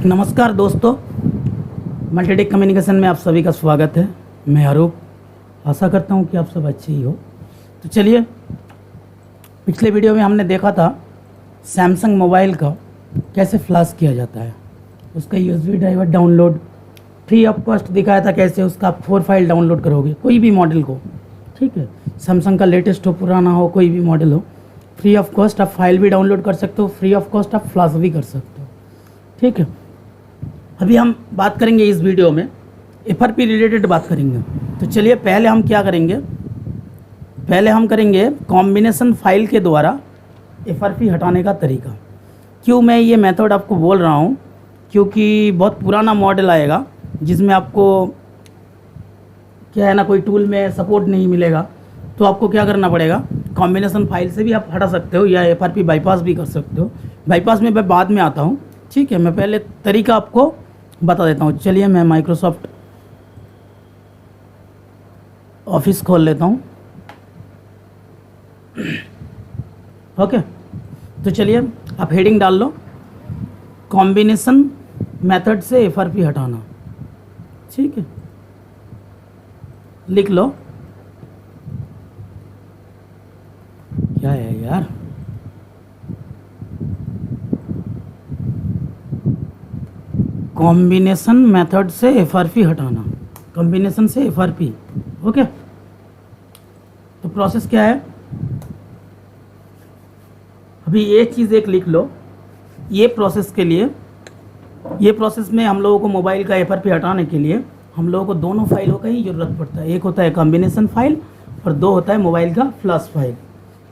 नमस्कार दोस्तों, Multitech communication में आप सभी का स्वागत है। मैं आरूप, आशा करता हूं कि आप सब अच्छे ही हो। तो चलिए, पिछले वीडियो में हमने देखा था सैमसंग मोबाइल का कैसे फ्लैश किया जाता है, उसका USB driver download free of cost दिखाया था। कैसे उसका आप 4 फाइल डाउनलोड करोगे कोई भी मॉडल को, ठीक है, सैमसंग का लेटेस्ट हो पुराना हो कोई भी मॉडल हो, फ्री ऑफ कॉस्ट आप फाइल भी डाउनलोड कर सकते हो, फ्री ऑफ कॉस्ट आप फ्लैश भी कर सकते हो, ठीक है। अभी हम बात करेंगे इस वीडियो में एफआरपी रिलेटेड बात करेंगे। तो चलिए, पहले हम क्या करेंगे, पहले हम करेंगे कॉम्बिनेशन फाइल के द्वारा एफआरपी हटाने का तरीका। क्यों मैं ये मेथड आपको बोल रहा हूँ, क्योंकि बहुत पुराना मॉडल आएगा जिसमें आपको क्या है ना, कोई टूल में सपोर्ट नहीं मिलेगा। तो आपको क्या करना पड़ेगा, कॉम्बिनेशन फाइल से भी आप हटा सकते हो या एफआरपी बाईपास भी कर सकते हो। बाईपास में मैं बाद में आता हूँ, ठीक है। मैं पहले तरीका आपको बता देता हूँ। चलिए, मैं माइक्रोसॉफ्ट ऑफिस खोल लेता हूँ। ओके, तो चलिए आप हेडिंग डाल लो, कॉम्बिनेशन मेथड से एफआरपी हटाना, ठीक है, लिख लो। क्या है यार, कॉम्बिनेशन मेथड से एफआरपी हटाना, कॉम्बिनेशन से एफआरपी। ओके, तो प्रोसेस क्या है, अभी एक चीज़ एक लिख लो। ये प्रोसेस के लिए, ये प्रोसेस में हम लोगों को मोबाइल का एफआरपी हटाने के लिए हम लोगों को दोनों फाइलों का ही ज़रूरत पड़ता है। एक होता है कॉम्बिनेशन फाइल और दो होता है मोबाइल का फ्लैश फाइल।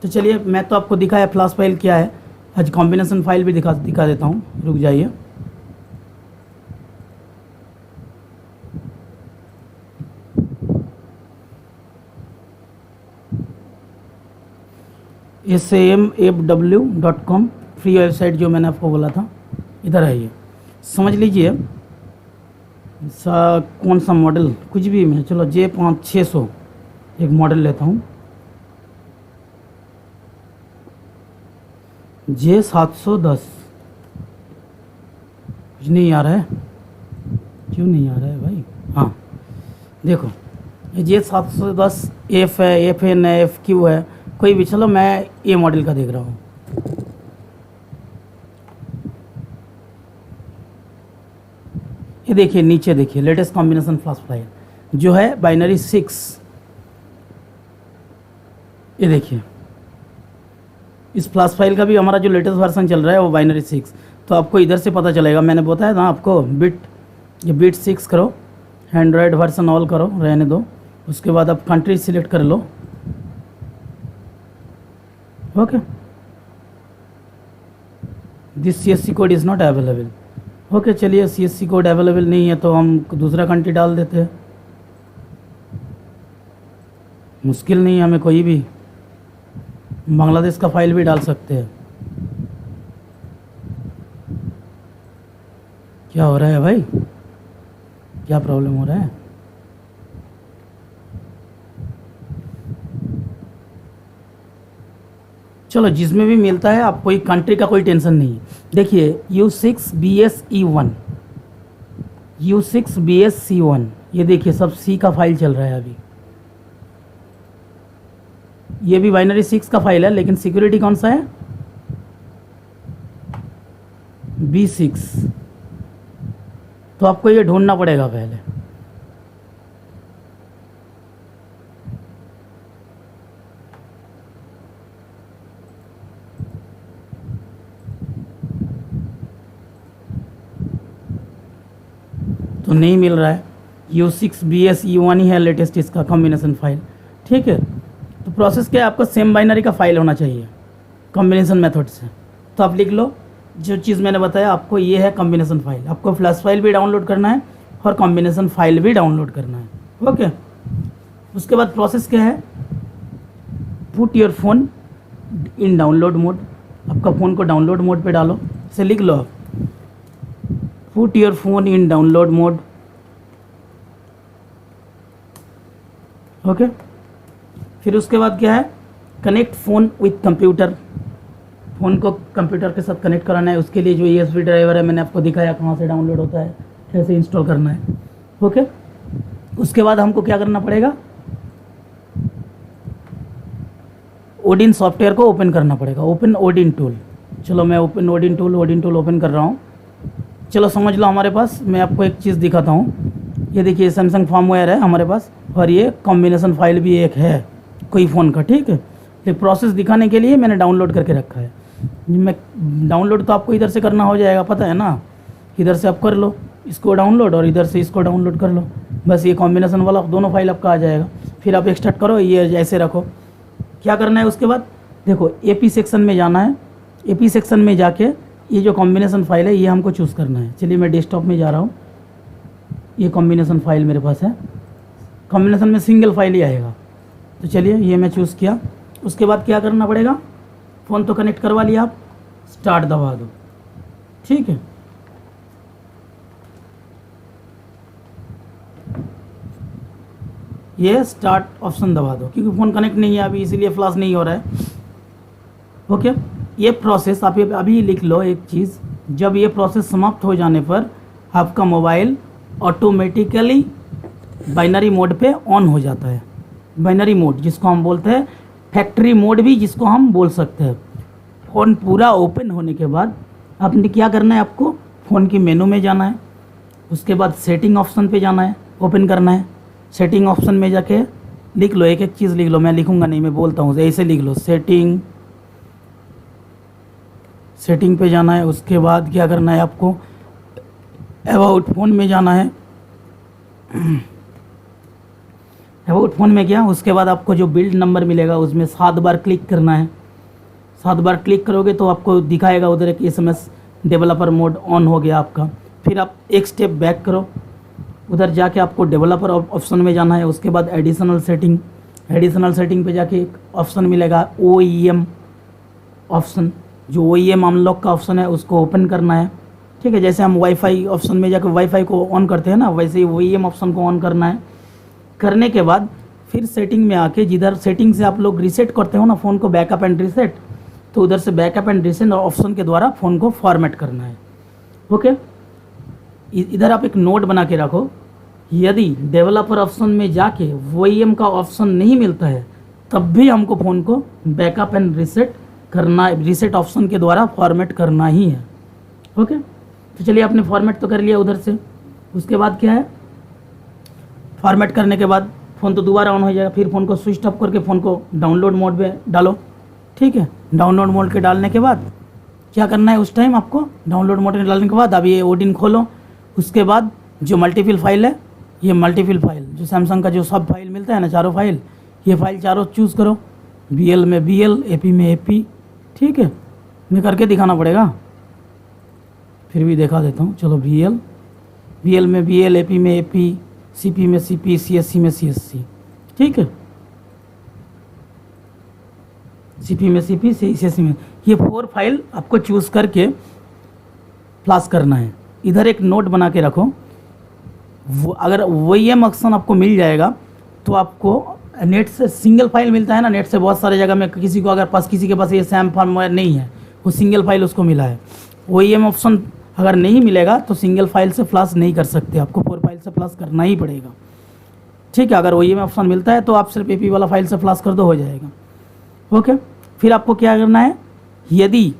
तो चलिए, मैं तो आपको दिखाया फ्लैश फाइल क्या है, आज कॉम्बिनेशन फाइल भी दिखा देता हूँ। रुक जाइए, samfw.com फ्री वेबसाइट जो मैंने आपको बोला था, इधर है। ये समझ लीजिए कौन सा मॉडल, कुछ भी मैं, चलो J5600 एक मॉडल लेता हूँ, J710। कुछ नहीं आ रहा है, क्यों नहीं आ रहा है भाई? हाँ देखो, ये J710 F है, FN है, FQ है, कोई भी, चलो मैं ये मॉडल का देख रहा हूँ। ये देखिए, नीचे देखिए, लेटेस्ट कॉम्बिनेशन फ्लैश फाइल जो है बाइनरी 6। ये देखिए, इस फ्लैश फाइल का भी हमारा जो लेटेस्ट वर्जन चल रहा है वो बाइनरी 6। तो आपको इधर से पता चलेगा, मैंने बताया था आपको ये बिट 6 करो, एंड्रॉयड वर्जन ऑल करो, रहने दो। उसके बाद आप कंट्री सिलेक्ट कर लो। Okay, this CSC code is not available. Okay, चलिए, CSC कोड अवेलेबल नहीं है तो हम दूसरा कंट्री डाल देते हैं, मुश्किल नहीं है हमें, कोई भी बांग्लादेश का फाइल भी डाल सकते हैं। क्या हो रहा है भाई, क्या प्रॉब्लम हो रहा है? चलो, जिसमें भी मिलता है, आप कोई कंट्री का कोई टेंशन नहीं। देखिए, U6BSE1, U6BSC1, ये देखिए सब C का फाइल चल रहा है अभी। ये भी बाइनरी 6 का फाइल है, लेकिन सिक्योरिटी कौन सा है, B6। तो आपको ये ढूंढना पड़ेगा पहले। तो नहीं मिल रहा है, U6BSE1 ही है लेटेस्ट इसका कॉम्बिनेशन फाइल, ठीक है। तो प्रोसेस क्या है, आपको सेम बाइनरी का फाइल होना चाहिए कॉम्बिनेशन मेथड से। तो आप लिख लो जो चीज़ मैंने बताया आपको, ये है कॉम्बिनेशन फाइल। आपको फ्लैश फाइल भी डाउनलोड करना है और कॉम्बिनेशन फाइल भी डाउनलोड करना है। ओके, उसके बाद प्रोसेस क्या है, put your phone in download mode. आपका फ़ोन को डाउनलोड मोड पे डालो, इसे लिख लो आप, put your phone in download mode. Okay, फिर उसके बाद क्या है, connect phone with computer. Phone को कंप्यूटर के साथ कनेक्ट कराना है, उसके लिए जो USB ड्राइवर है मैंने आपको दिखाया कहाँ से डाउनलोड होता है, कैसे इंस्टॉल करना है। ओके, उसके बाद हमको क्या करना पड़ेगा, ओडिन सॉफ्टवेयर को ओपन करना पड़ेगा, ओपन ओडिन टूल। चलो मैं ओपन ओडिन टूल ओपन कर रहा हूँ। चलो समझ लो हमारे पास, मैं आपको एक चीज़ दिखाता हूँ। ये देखिए सैमसंग फर्मवेयर है हमारे पास, और ये कॉम्बिनेशन फाइल भी एक है कोई फ़ोन का, ठीक है। ये प्रोसेस दिखाने के लिए मैंने डाउनलोड करके रखा है। मैं डाउनलोड तो आपको इधर से करना हो जाएगा, पता है ना, इधर से आप कर लो इसको डाउनलोड और इधर से इसको डाउनलोड कर लो, बस ये कॉम्बिनेशन वाला दोनों फाइल आपका आ जाएगा। फिर आप एक्सट्रैक्ट करो, ये ऐसे रखो। क्या करना है उसके बाद, देखो AP सेक्शन में जाना है। AP सेक्शन में जाके ये जो कॉम्बिनेशन फाइल है ये हमको चूज़ करना है। चलिए मैं डेस्कटॉप में जा रहा हूँ, ये कॉम्बिनेशन फाइल मेरे पास है, कॉम्बिनेशन में सिंगल फाइल ही आएगा। तो चलिए ये मैं चूज़ किया। उसके बाद क्या करना पड़ेगा, फ़ोन तो कनेक्ट करवा लिया आप, स्टार्ट दबा दो, ठीक है। ये स्टार्ट ऑप्शन दबा दो, क्योंकि फ़ोन कनेक्ट नहीं है अभी, इसीलिए फ्लैश नहीं हो रहा है। ओके, ये प्रोसेस आप अभी लिख लो एक चीज़, जब ये प्रोसेस समाप्त हो जाने पर आपका मोबाइल ऑटोमेटिकली बाइनरी मोड पे ऑन हो जाता है। बाइनरी मोड जिसको हम बोलते हैं फैक्ट्री मोड भी जिसको हम बोल सकते हैं। फ़ोन पूरा ओपन होने के बाद आपने क्या करना है, आपको फ़ोन की मेनू में जाना है, उसके बाद सेटिंग ऑप्शन पे जाना है, ओपन करना है। सेटिंग ऑप्शन में जाके लिख लो, एक एक चीज़ लिख लो, मैं लिखूंगा नहीं, मैं बोलता हूँ ऐसे लिख लो। सेटिंग पे जाना है। उसके बाद क्या करना है, आपको अबाउट फ़ोन में जाना है। अबाउट फ़ोन में गया, उसके बाद आपको जो बिल्ड नंबर मिलेगा उसमें 7 बार क्लिक करना है। 7 बार क्लिक करोगे तो आपको दिखाएगा उधर एक SMS डेवलपर मोड ऑन हो गया आपका। फिर आप एक स्टेप बैक करो, उधर जाके आपको डेवलपर ऑप्शन में जाना है। उसके बाद एडिशनल सेटिंग पे जाके एक ऑप्शन मिलेगा OEM ऑप्शन, जो OEM अनलॉक का ऑप्शन है उसको ओपन करना है, ठीक है। जैसे हम वाईफाई ऑप्शन में जाकर वाईफाई को ऑन करते हैं ना, वैसे ही OEM ऑप्शन को ऑन करना है। करने के बाद फिर सेटिंग में आके, जिधर सेटिंग से आप लोग रीसेट करते हो ना फ़ोन को, बैकअप एंड रीसेट, तो उधर से बैकअप एंड रीसेट ऑप्शन के द्वारा फ़ोन को फॉर्मेट करना है। ओके, इधर आप एक नोट बना के रखो, यदि डेवलपर ऑप्शन में जाके OEM का ऑप्शन नहीं मिलता है तब भी हमको फ़ोन को बैकअप एंड रीसेट करना, रीसेट ऑप्शन के द्वारा फॉर्मेट करना ही है। ओके, तो चलिए आपने फॉर्मेट तो कर लिया उधर से। उसके बाद क्या है, फॉर्मेट करने के बाद फ़ोन तो दोबारा ऑन हो जाएगा। फिर फ़ोन को स्विच ऑफ करके फ़ोन को डाउनलोड मोड पे डालो, ठीक है। डाउनलोड मोड के डालने के बाद क्या करना है, उस टाइम आपको डाउनलोड मोड में डालने के बाद अब ये ओडिन खोलो। उसके बाद जो मल्टीपल फाइल है, ये मल्टीपल फाइल जो सैमसंग का जो सब फाइल मिलता है ना, चारों फाइल, ये फाइल चारों चूज़ करो। BL में BL, AP में AP, ठीक है। मैं करके दिखाना पड़ेगा, फिर भी दिखा देता हूँ। चलो BL में BL, AP में AP, CP में CP, CSC में CSC, ठीक है। CP में CP, CSC में, ये 4 फाइल आपको चूज़ करके फ्लैश करना है। इधर एक नोट बना के रखो, वो अगर OEM ऑप्शन आपको मिल जाएगा तो आपको नेट से सिंगल फाइल मिलता है ना, नेट से बहुत सारे जगह में किसी को अगर किसी के पास ये सैम फर्मवेयर नहीं है, वो सिंगल फाइल उसको मिला है। OEM ऑप्शन अगर नहीं मिलेगा तो सिंगल फाइल से फ्लैश नहीं कर सकते, आपको 4 फाइल से फ्लैश करना ही पड़ेगा, ठीक है। अगर OEM ऑप्शन मिलता है तो आप सिर्फ AP वाला फाइल से फ्लैश कर दो, हो जाएगा। ओके, फिर आपको क्या करना है, यदि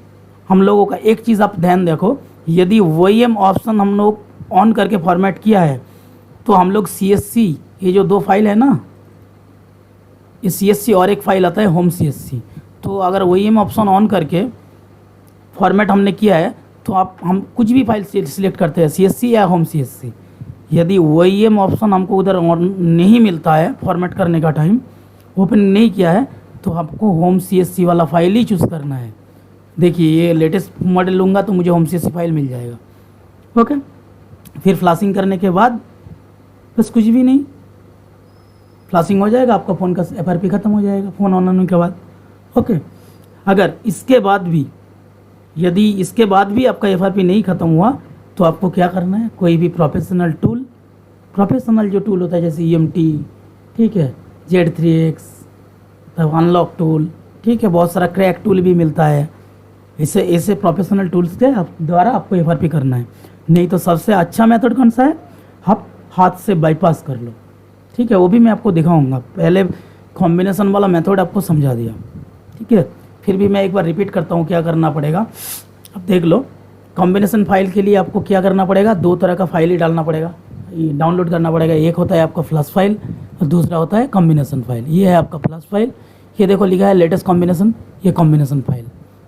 हम लोगों का एक चीज़ आप ध्यान देखो, यदि OEM ऑप्शन हम लोग ऑन करके फॉर्मेट किया है तो हम लोग CSC, ये जो 2 फाइल है ना, ये CSC और एक फाइल आता है होम CSC, तो अगर OEM ऑप्शन ऑन करके फॉर्मेट हमने किया है तो हम कुछ भी फाइल सिलेक्ट करते हैं, CSC या होम CSC। यदि OEM ऑप्शन हमको उधर नहीं मिलता है, फॉर्मेट करने का टाइम ओपन नहीं किया है, तो आपको होम CSC वाला फाइल ही चूज़ करना है। देखिए ये लेटेस्ट मॉडल लूँगा तो मुझे होम CSC फाइल मिल जाएगा। ओके, फिर फ्लैशिंग करने के बाद बस कुछ भी नहीं, फ्लैशिंग हो जाएगा, आपका फ़ोन का FRP ख़त्म हो जाएगा फ़ोन ऑन होने के बाद। ओके, अगर इसके बाद भी, यदि इसके बाद भी आपका FRP नहीं ख़त्म हुआ तो आपको क्या करना है, कोई भी प्रोफेशनल जो टूल होता है जैसे EMT, ठीक है, Z3X, तब अनलॉक टूल, ठीक है, बहुत सारा क्रैक टूल भी मिलता है, इसे ऐसे प्रोफेशनल टूल्स के द्वारा आपको FRP करना है। नहीं तो सबसे अच्छा मेथड कौन सा है, आप हाथ से बाईपास कर लो, ठीक है, वो भी मैं आपको दिखाऊंगा। पहले कॉम्बिनेशन वाला मेथड आपको समझा दिया, ठीक है, फिर भी मैं एक बार रिपीट करता हूँ क्या करना पड़ेगा। अब देख लो, कॉम्बिनेशन फाइल के लिए आपको क्या करना पड़ेगा, 2 तरह का फाइल ही डालना पड़ेगा, डाउनलोड करना पड़ेगा। एक होता है आपका फ्लश फाइल और दूसरा होता है कॉम्बिनेशन फाइल। ये है आपका फ्लश फाइल, ये देखो लिखा है लेटेस्ट कॉम्बिनेशन, ये कॉम्बिनेशन फाइल,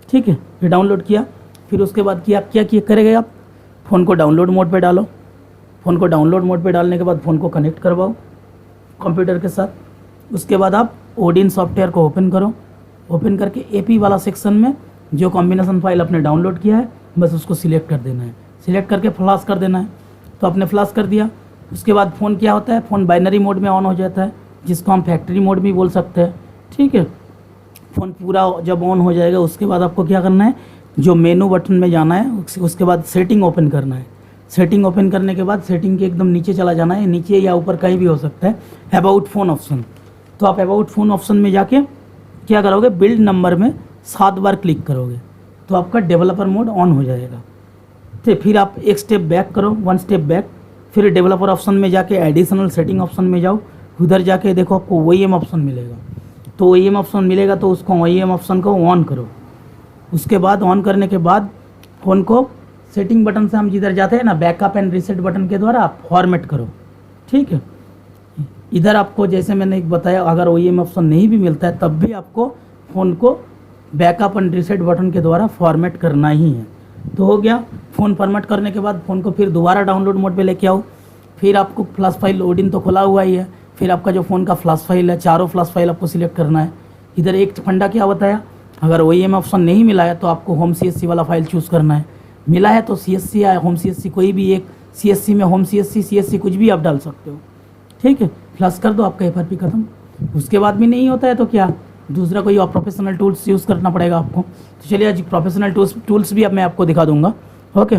ठीक है। फिर डाउनलोड किया, फिर उसके बाद क्या करेंगे आप, फ़ोन को डाउनलोड मोड पे डालो। फ़ोन को डाउनलोड मोड पे डालने के बाद फ़ोन को कनेक्ट करवाओ कंप्यूटर के साथ। उसके बाद आप ओडिन सॉफ्टवेयर को ओपन करो। ओपन करके AP वाला सेक्शन में जो कॉम्बिनेशन फाइल आपने डाउनलोड किया है बस उसको सिलेक्ट कर देना है। सिलेक्ट करके फ्लैश कर देना है। तो आपने फ्लैश कर दिया। उसके बाद फ़ोन क्या होता है, फ़ोन बाइनरी मोड में ऑन हो जाता है, जिसको हम फैक्ट्री मोड भी बोल सकते हैं, ठीक है। फ़ोन पूरा जब ऑन हो जाएगा उसके बाद आपको क्या करना है, जो मेनू बटन में जाना है, उसके बाद सेटिंग ओपन करना है। सेटिंग ओपन करने के बाद सेटिंग के एकदम नीचे चला जाना है, नीचे या ऊपर कहीं भी हो सकता है, अबाउट फ़ोन ऑप्शन। तो आप अबाउट फ़ोन ऑप्शन में जाके क्या करोगे, बिल्ड नंबर में 7 बार क्लिक करोगे तो आपका डेवलपर मोड ऑन हो जाएगा। तो फिर आप एक स्टेप बैक करो, 1 स्टेप बैक, फिर डेवलपर ऑप्शन में जाके एडिशनल सेटिंग ऑप्शन में जाओ। उधर जाके देखो आपको OEM ऑप्शन मिलेगा। तो OEM ऑप्शन मिलेगा तो उसको OEM ऑप्शन को ऑन करो। उसके बाद ऑन करने के बाद फ़ोन को सेटिंग बटन से हम जिधर जाते हैं ना, बैकअप एंड रीसेट बटन के द्वारा आप फॉर्मेट करो, ठीक है। इधर आपको जैसे मैंने एक बताया, अगर OEM ऑप्शन नहीं भी मिलता है तब भी आपको फ़ोन को बैकअप एंड रीसेट बटन के द्वारा फॉर्मेट करना ही है। तो हो गया। फ़ोन फॉर्मेट करने के बाद फ़ोन को फिर दोबारा डाउनलोड मोड पे लेके आओ। फिर आपको फ्लैश फाइल ओडिन तो खुला हुआ ही है, फिर आपका जो फ़ोन का फ्लैश फाइल है, चारों फ्लैश फाइल आपको सिलेक्ट करना है। इधर एक फंडा क्या बताया, अगर OEM ऑप्शन नहीं मिला है तो आपको होम CSC वाला फाइल चूज़ करना है। मिला है तो CSC या होम CSC कोई भी एक, CSC में होम CSC CSC कुछ भी आप डाल सकते हो, ठीक है। फ्लश कर दो, आपका FRP खत्म। उसके बाद भी नहीं होता है तो क्या, दूसरा कोई और प्रोफेशनल टूल्स यूज़ करना पड़ेगा आपको। तो चलिए आज प्रोफेशनल टूल्स भी अब मैं आपको दिखा दूंगा, ओके।